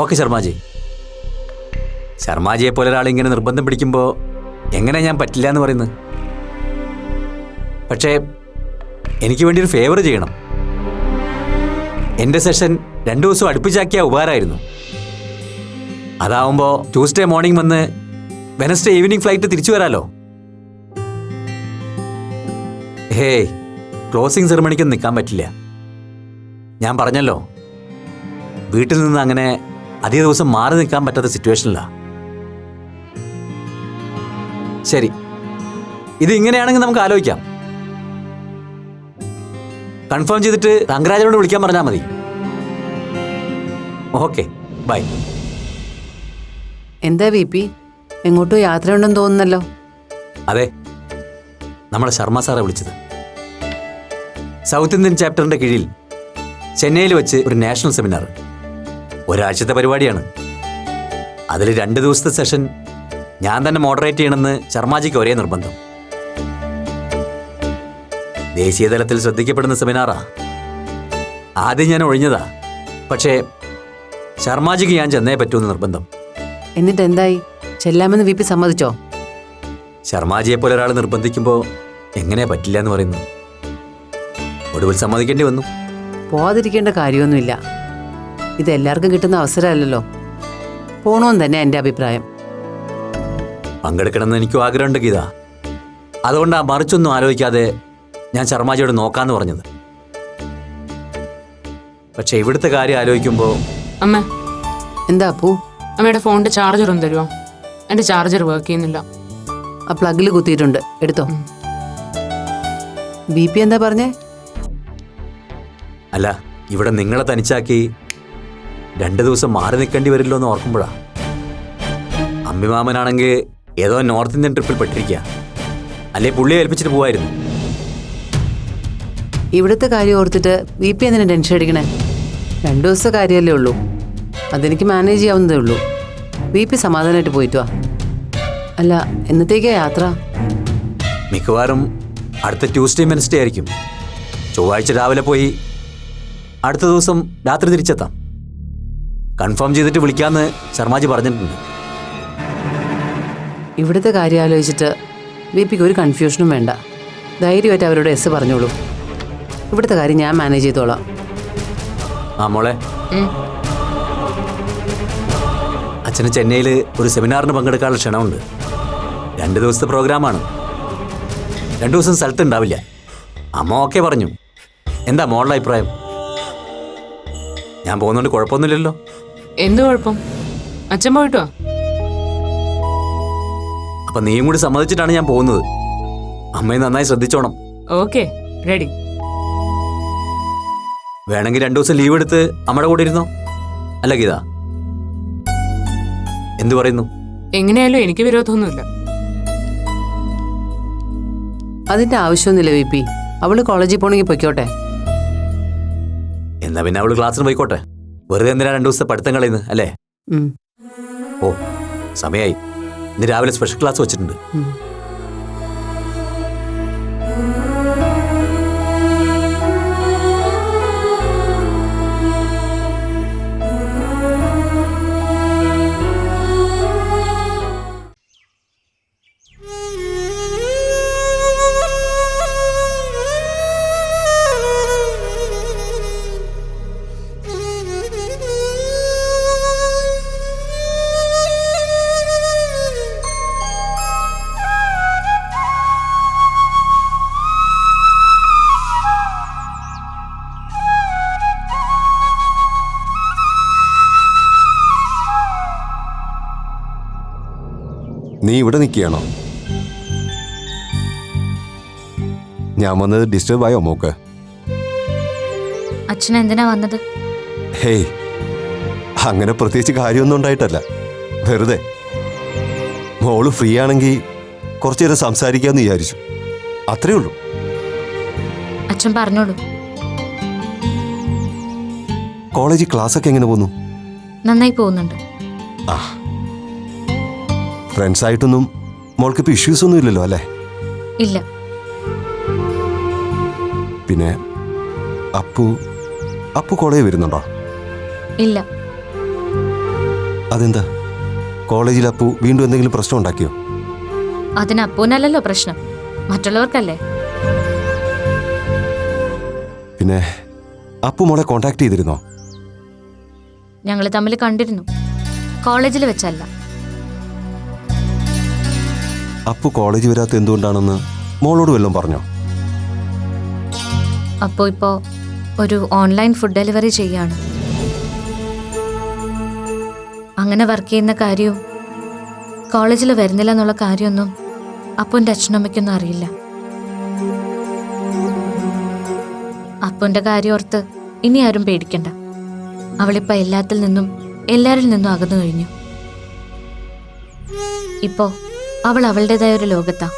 Okay Sharmaji. ശർമാജിയെ പോലെ ഒരാൾ ഇങ്ങനെ നിർബന്ധം പിടിക്കുമ്പോൾ എങ്ങനെ ഞാൻ പറ്റില്ല എന്ന് പറയുന്നത്? പക്ഷേ എനിക്ക് വേണ്ടി ഒരു ഫേവർ ചെയ്യണം. എൻ്റെ സെഷൻ 2 ദിവസം അടുപ്പിച്ചാക്കിയ ഉപകാരമായിരുന്നു. അതാവുമ്പോൾ ട്യൂസ്ഡേ മോർണിംഗ് വന്ന് വെനസ്ഡേ ഈവനിങ് ഫ്ലൈറ്റ് തിരിച്ചു വരാലോ. ഹേയ്, ക്ലോസിംഗ് സെറിമണിക്കൊന്നും നിൽക്കാൻ പറ്റില്ല. ഞാൻ പറഞ്ഞല്ലോ, വീട്ടിൽ നിന്ന് അങ്ങനെ അധിക ദിവസം മാറി നിൽക്കാൻ പറ്റാത്ത സിറ്റുവേഷനിലാണ്. ശരി, ഇത് ഇങ്ങനെയാണെങ്കിൽ നമുക്ക് ആലോചിക്കാം. കൺഫേം ചെയ്തിട്ട് തങ്കരാജനോട് വിളിക്കാൻ പറഞ്ഞാൽ മതി. Okay, bye. എന്താ വി പി, എങ്ങോട്ടോ യാത്രയുണ്ടെന്ന് തോന്നുന്നല്ലോ? അതെ, നമ്മുടെ ശർമ്മ സാറെ വിളിച്ചത്. സൗത്ത് ഇന്ത്യൻ ചാപ്റ്ററിന്റെ കീഴിൽ ചെന്നൈയിൽ വെച്ച് ഒരു നാഷണൽ സെമിനാർ, ഒരാഴ്ചത്തെ പരിപാടിയാണ്. അതിൽ 2 ദിവസത്തെ സെഷൻ ഞാൻ തന്നെ മോഡറേറ്റ് ചെയ്യണമെന്ന് ശർമാജിക്ക് ഒരേ നിർബന്ധം. ദേശീയ തലത്തിൽ ശ്രദ്ധിക്കപ്പെടുന്ന സെമിനാറാ. ആദ്യം ഞാൻ ഒഴിഞ്ഞതാ, പക്ഷേ ശർമാജിക്ക് ഞാൻ ചെന്നേ പറ്റൂന്ന് നിർബന്ധം. എന്നിട്ട് എന്തായി? ചെല്ലാമെന്ന് വി പി സമ്മതിച്ചോ? ശർമാജിയെ പോലെ ഒരാൾ നിർബന്ധിക്കുമ്പോൾ എങ്ങനെ പറ്റില്ല എന്ന് പറയുന്നു. ഒടുവിൽ സമ്മതിക്കേണ്ടി വന്നു. പോവാതിരിക്കേണ്ട കാര്യമൊന്നുമില്ല. ഇത് എല്ലാവർക്കും കിട്ടുന്ന അവസരമല്ലല്ലോ. പോണമെന്ന് തന്നെ എൻ്റെ അഭിപ്രായം. പങ്കെടുക്കണമെന്ന് എനിക്കും ആഗ്രഹമുണ്ട് ഗീത. അതുകൊണ്ടാ മറിച്ചൊന്നും ആലോചിക്കാതെ ഞാൻ ശർമാജിയോട് നോക്കാന്ന് പറഞ്ഞത്. പക്ഷെ ഇവിടുത്തെ കാര്യം ആലോചിക്കുമ്പോൾ... അമ്മ, എന്താ അപ്പു? അമ്മയുടെ ഫോണിന്റെ ചാർജർ ഒന്ന് തരുമോ? എൻ്റെ ചാർജർ വർക്ക് ചെയ്യുന്നില്ല. ആ പ്ലഗിൽ കുത്തിയിട്ടുണ്ട്, എടുത്തോ. ബി പി എന്താ പറഞ്ഞേ? അല്ല, ഇവിടെ നിങ്ങളെ തനിച്ചാക്കി 2 ദിവസം മാറി നിൽക്കേണ്ടി വരില്ലോ എന്ന് ഓർക്കുമ്പോഴാ. അമ്മിമാമനാണെങ്കിൽ ഏതോ നോർത്ത് ഇന്ത്യൻ ട്രിപ്പിൽ പെട്ടിരിക്കുക. അല്ലേ പുള്ളിയെ ഏൽപ്പിച്ചിട്ട് പോവായിരുന്നു. ഇവിടുത്തെ കാര്യം ഓർത്തിട്ട് വി പി എന്തിനാ ടെൻഷൻ അടിക്കണേ? 2 ദിവസത്തെ കാര്യമല്ലേ ഉള്ളൂ, അതെനിക്ക് മാനേജ് ചെയ്യാവുന്നതേ ഉള്ളൂ. വി പി സമാധാനമായിട്ട് പോയിട്ട് വാ. അല്ല, എന്നത്തേക്കാ യാത്ര? മിക്കവാറും അടുത്ത ട്യൂസ്ഡേ വെനസ്ഡേ ആയിരിക്കും. ചൊവ്വാഴ്ച രാവിലെ പോയി അടുത്ത ദിവസം രാത്രി തിരിച്ചെത്താം. കൺഫേം ചെയ്തിട്ട് വിളിക്കാമെന്ന് ശർമാജി പറഞ്ഞിട്ടുണ്ട്. ഇവിടുത്തെ കാര്യം ആലോചിച്ചിട്ട് വി പിക്ക് ഒരു കൺഫ്യൂഷനും വേണ്ട. ധൈര്യമായിട്ട് അവരോട് എസ് പറഞ്ഞോളൂ. ഇവിടുത്തെ കാര്യം ഞാൻ മാനേജ് ചെയ്തോളാം. ആ മോളെ, അച്ഛന് ചെന്നൈയിൽ ഒരു സെമിനാറിന് പങ്കെടുക്കാനുള്ള ക്ഷണമുണ്ട്. 2 ദിവസത്തെ പ്രോഗ്രാമാണ്. 2 ദിവസം സ്ഥലത്ത് ഉണ്ടാവില്ല. അമ്മ ഓക്കെ പറഞ്ഞു. എന്താ മോളുടെ അഭിപ്രായം? ഞാൻ പോകുന്നതുകൊണ്ട് കുഴപ്പമൊന്നുമില്ലല്ലോ? എന്ത് കുഴപ്പം? അച്ഛൻ പോയിട്ടോ? അപ്പൊ നീയും കൂടി സമ്മതിച്ചിട്ടാണ് ഞാൻ പോകുന്നത്. അമ്മയെ നന്നായി ശ്രദ്ധിച്ചോണം. Okay, ready. വേണമെങ്കിൽ 2 ദിവസം ലീവ് എടുത്ത് അമ്മയുടെ കൂടെ ഇരുന്നോ? അല്ല ഗീത, എന്തു പറയുന്നു? എങ്ങനെയായാലും എനിക്ക് വിരോധമൊന്നുമില്ല. അതിന്റെ ആവശ്യമൊന്നുമില്ല വി പി. അവള് കോളേജിൽ പോണെങ്കിൽ പൊയ്ക്കോട്ടെ. എന്നാ പിന്നെ അവള് ക്ലാസ്സിന് പോയിക്കോട്ടെ. വെറുതെ എന്തിനാ 2 ദിവസത്തെ പഠിത്തം കളയുന്നത്, അല്ലേ? ഓ, സമയായി. ഇന്ന് രാവിലെ സ്പെഷ്യൽ ക്ലാസ് വെച്ചിട്ടുണ്ട്. നീ ഇവിടെ നിൽക്കുകയാണോ? ഞാൻ വന്നത് ഡിസ്റ്റർബ് ആയോ മോക്ക്? അച്ഛൻ എന്തിനാ വന്നത്? ഹേയ്, അങ്ങനെ പ്രത്യേകിച്ച് കാര്യമൊന്നും ഉണ്ടായിട്ടല്ല. വെറുതെ മോള് ഫ്രീ ആണെങ്കിൽ കുറച്ചു നേരം സംസാരിക്കാമെന്ന് വിചാരിച്ചു, അത്രേ ഉള്ളൂ. അച്ഛൻ പറഞ്ഞോളൂ. കോളേജിൽ ക്ലാസ്സൊക്കെ എങ്ങനെ പോകുന്നു? നന്നായി പോകുന്നുണ്ട്. ആ, ഫ്രണ്ട്സായിട്ടൊന്നും മോൾക്കിപ്പോൾ ഇഷ്യൂസ് ഒന്നും ഇല്ലല്ലോ അല്ലേ? ഇല്ല. പിന്നെ അപ്പു കോളേജിൽ വരുന്നുണ്ടോ? ഇല്ല. അതെന്താ? കോളേജിൽ അപ്പു വീണ്ടും എന്തെങ്കിലും പ്രശ്നം ഉണ്ടാക്കിയോ? അതിന് അപ്പൂനല്ലല്ലോ പ്രശ്നം, മറ്റുള്ളവർക്കല്ലേ. പിന്നെ അപ്പു മോളെ കോണ്ടാക്ട് ചെയ്തിരുന്നോ? ഞങ്ങൾ തമ്മിൽ കണ്ടിരുന്നു, കോളേജിൽ വെച്ചല്ല. അപ്പു കോളേജ് വരാത്ത എന്തുകൊണ്ടാണെന്ന് മോളോട് വല്ലതും പറഞ്ഞോ? അപ്പോൾ ഇപ്പോൾ ഒരു ഓൺലൈൻ ഫുഡ് ഡെലിവറി ചെയ്യാണ്. അങ്ങനെ വർക്ക് ചെയ്യുന്ന കാര്യവും കോളേജിൽ വരുന്നില്ല എന്നുള്ള കാര്യമൊന്നും അപ്പൂൻ്റെ അച്ഛനമ്മയ്ക്കൊന്നും അറിയില്ല. അപ്പൂൻ്റെ കാര്യം ഓർത്ത് ഇനി ആരും പേടിക്കണ്ട. അവളിപ്പോൾ എല്ലാത്തിൽ നിന്നും എല്ലാരിൽ നിന്നും അകന്നു കഴിഞ്ഞു. ഇപ്പോ അവൾ അവളുടേതായ ഒരു ലോകത്താ.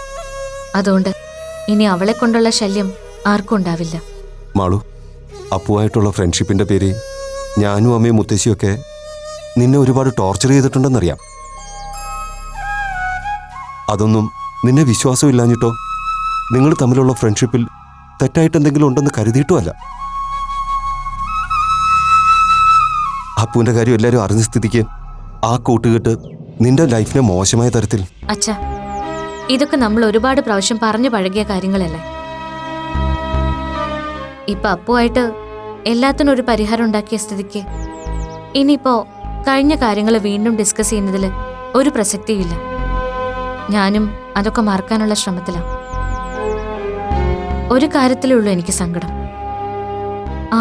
അതുകൊണ്ട് ഇനി അവളെ കൊണ്ടുള്ള ശല്യം ആർക്കും ഉണ്ടാവില്ല. മാളു, അപ്പുവായിട്ടുള്ള ഫ്രണ്ട്ഷിപ്പിന്റെ പേര് ഞാനും അമ്മയും മുത്തശ്ശിയൊക്കെ നിന്നെ ഒരുപാട് ടോർച്ചർ ചെയ്തിട്ടുണ്ടെന്നറിയാം. അതൊന്നും നിന്നെ വിശ്വാസമില്ലാഞ്ഞിട്ടോ നിങ്ങൾ തമ്മിലുള്ള ഫ്രണ്ട്ഷിപ്പിൽ തെറ്റായിട്ട് എന്തെങ്കിലും ഉണ്ടെന്ന് കരുതിയിട്ടോ അല്ല. അപ്പുവിന്റെ കാര്യം എല്ലാവരും അറിഞ്ഞ സ്ഥിതിക്ക് ആ കൂട്ടുകെട്ട് നിന്റെ ലൈഫിനെ മോശമായ തരത്തിൽ. അച്ഛാ, ഇതൊക്കെ നമ്മൾ ഒരുപാട് പ്രാവശ്യം പറഞ്ഞു പഴകിയ കാര്യങ്ങളല്ലേ. ഇപ്പൊ അപ്പുവായിട്ട് എല്ലാത്തിനും ഒരു പരിഹാരം ഉണ്ടാക്കിയ സ്ഥിതിക്ക് ഇനിയിപ്പോ കഴിഞ്ഞ കാര്യങ്ങൾ വീണ്ടും ഡിസ്കസ് ചെയ്യുന്നതിൽ ഒരു പ്രസക്തിയില്ല. ഞാനും അതൊക്കെ മറക്കാനുള്ള ശ്രമത്തിലാണ്. ഒരു കാര്യത്തിലേ ഉള്ളൂ എനിക്ക് സങ്കടം.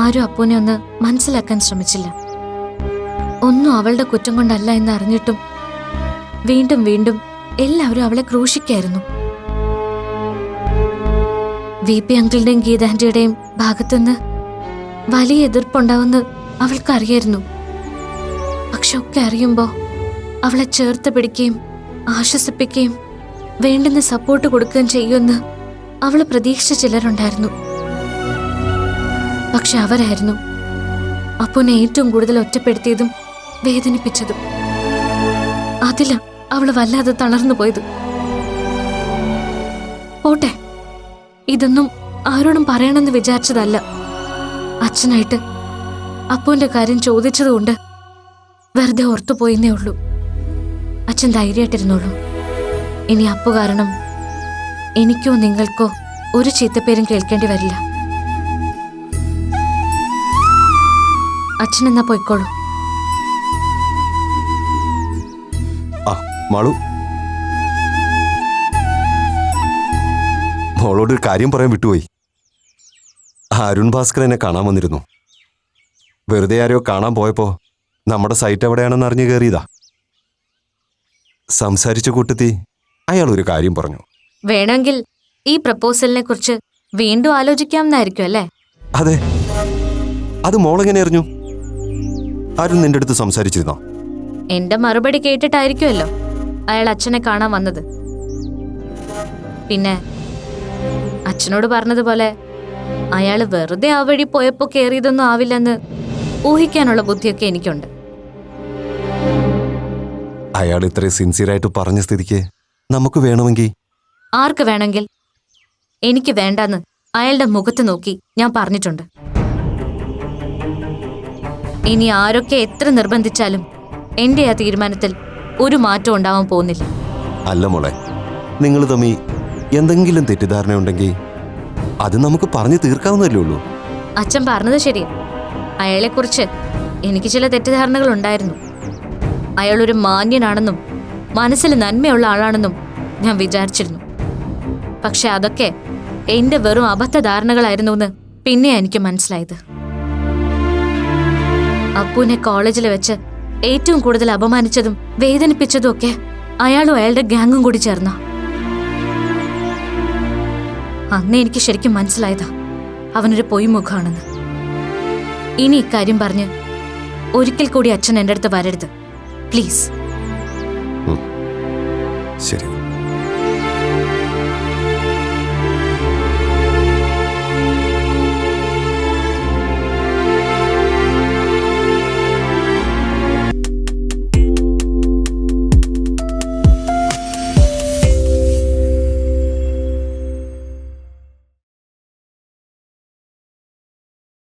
ആരും അപ്പുവിനെ ഒന്ന് മനസ്സിലാക്കാൻ ശ്രമിച്ചില്ല. ഒന്നും അവളുടെ കുറ്റം കൊണ്ടല്ല എന്ന് അറിഞ്ഞിട്ടും വീണ്ടും വീണ്ടും എല്ലാവരും അവളെ ക്രൂശിക്കായിരുന്നു. VP അങ്കിളുടെയും ഗീതാന്റിയുടെയും ഭാഗത്തുനിന്ന് വലിയ എതിർപ്പുണ്ടാവുമെന്ന് അവൾക്കറിയായിരുന്നു. പക്ഷെ ഒക്കെ അറിയുമ്പോ അവളെ ചേർത്ത് പിടിക്കുകയും ആശ്വസിപ്പിക്കുകയും വേണ്ടുന്ന സപ്പോർട്ട് കൊടുക്കുകയും ചെയ്യുമെന്ന് അവൾ പ്രതീക്ഷിച്ച ചിലരുണ്ടായിരുന്നു. പക്ഷെ അവരായിരുന്നു അപ്പുവിനെ ഏറ്റവും കൂടുതൽ ഒറ്റപ്പെടുത്തിയതും വേദനിപ്പിച്ചതും. അതില അവള് വല്ലാതെ തളർന്നു പോയത്. പോട്ടെ, ഇതൊന്നും ആരോടും പറയണമെന്ന് വിചാരിച്ചതല്ല. അച്ഛനായിട്ട് അപ്പുവിന്റെ കാര്യം ചോദിച്ചതുകൊണ്ട് വെറുതെ ഓർത്തുപോയെന്നേ ഉള്ളൂ. അച്ഛൻ ധൈര്യമായിട്ടിരുന്നോളൂ. ഇനി അപ്പു കാരണം എനിക്കോ നിങ്ങൾക്കോ ഒരു ചീത്തപ്പേരും കേൾക്കേണ്ടി വരില്ല. അച്ഛനെന്നാ പോയിക്കോളൂ. ആ മാളു, മോളോടൊരു കാര്യം പറയാൻ വിട്ടുപോയി. അരുൺ ഭാസ്കർ എന്നെ കാണാൻ വന്നിരുന്നു. വെറുതെ ആരോ കാണാൻ പോയപ്പോ നമ്മുടെ സൈറ്റ് എവിടെയാണെന്ന് അറിഞ്ഞു കയറിയതാ. സംസാരിച്ച കൂട്ടത്തി അയാൾ ഒരു കാര്യം പറഞ്ഞു. വേണമെങ്കിൽ ഈ പ്രപ്പോസലിനെ കുറിച്ച് വീണ്ടും ആലോചിക്കാമെന്നായിരിക്കും അല്ലേ? അതെ, അത് മോളെങ്ങനെ അറിഞ്ഞു? ആരും നിന്റെ അടുത്ത് സംസാരിച്ചിരുന്നോ? എന്റെ മറുപടി കേട്ടിട്ടായിരിക്കുമല്ലോ അയാൾ അച്ഛനെ കാണാൻ വന്നത്. പിന്നെ അച്ഛനോട് പറഞ്ഞതുപോലെ അയാൾ വെറുതെ ആ വഴി പോയപ്പോ കയറിയതൊന്നും ആവില്ലെന്ന് ഊഹിക്കാനുള്ള ബുദ്ധിയൊക്കെ എനിക്കുണ്ട്. അയാൾ ഇത്രയും സിൻസിയറായിട്ട് പറഞ്ഞ സ്ഥിതിക്ക് നമുക്ക് വേണമെങ്കിൽ. ആർക്ക് വേണമെങ്കിൽ? എനിക്ക് വേണ്ടെന്ന് അയാളുടെ മുഖത്ത് നോക്കി ഞാൻ പറഞ്ഞിട്ടുണ്ട്. ഇനി ആരൊക്കെ എത്ര നിർബന്ധിച്ചാലും എന്റെ ആ തീരുമാനത്തിൽ ഒരു മാറ്റം ഉണ്ടാവാൻ പോകുന്നില്ല. അല്ല മോളെ, നിങ്ങൾ തമ്മിൽ എന്തെങ്കിലും തെറ്റിദ്ധാരണയുണ്ടെങ്കിൽ അത് നമുക്ക് പറഞ്ഞു തീർക്കാവുന്നതല്ലേ ഉള്ളൂ. അച്ഛൻ പറഞ്ഞത് ശരിയാ. അയാളെക്കുറിച്ച് എനിക്ക് ചില തെറ്റിദ്ധാരണകൾ ഉണ്ടായിരുന്നു. അയാളൊരു മാന്യനാണെന്നും മനസ്സിൽ നന്മയുള്ള ആളാണെന്നും ഞാൻ വിചാരിച്ചിരുന്നു. പക്ഷെ അതൊക്കെ എന്റെ വെറും അബദ്ധധാരണകളായിരുന്നു എന്ന് പിന്നെ എനിക്ക് മനസ്സിലായത്. അപ്പുവിനെ കോളേജിൽ വെച്ച് ഏറ്റവും കൂടുതൽ അപമാനിച്ചതും വേദനിപ്പിച്ചതും ഒക്കെ അയാളും അയാളുടെ ഗ്യാങ്ങും കൂടി ചേർന്ന. അന്ന് എനിക്ക് ശരിക്കും മനസ്സിലായതാ അവനൊരു പൊയ്മുഖാണെന്ന്. ഇനി ഇക്കാര്യം പറഞ്ഞ് ഒരിക്കൽ കൂടി അച്ഛൻ എൻ്റെ അടുത്ത് വരരുത് പ്ലീസ്. ശരി.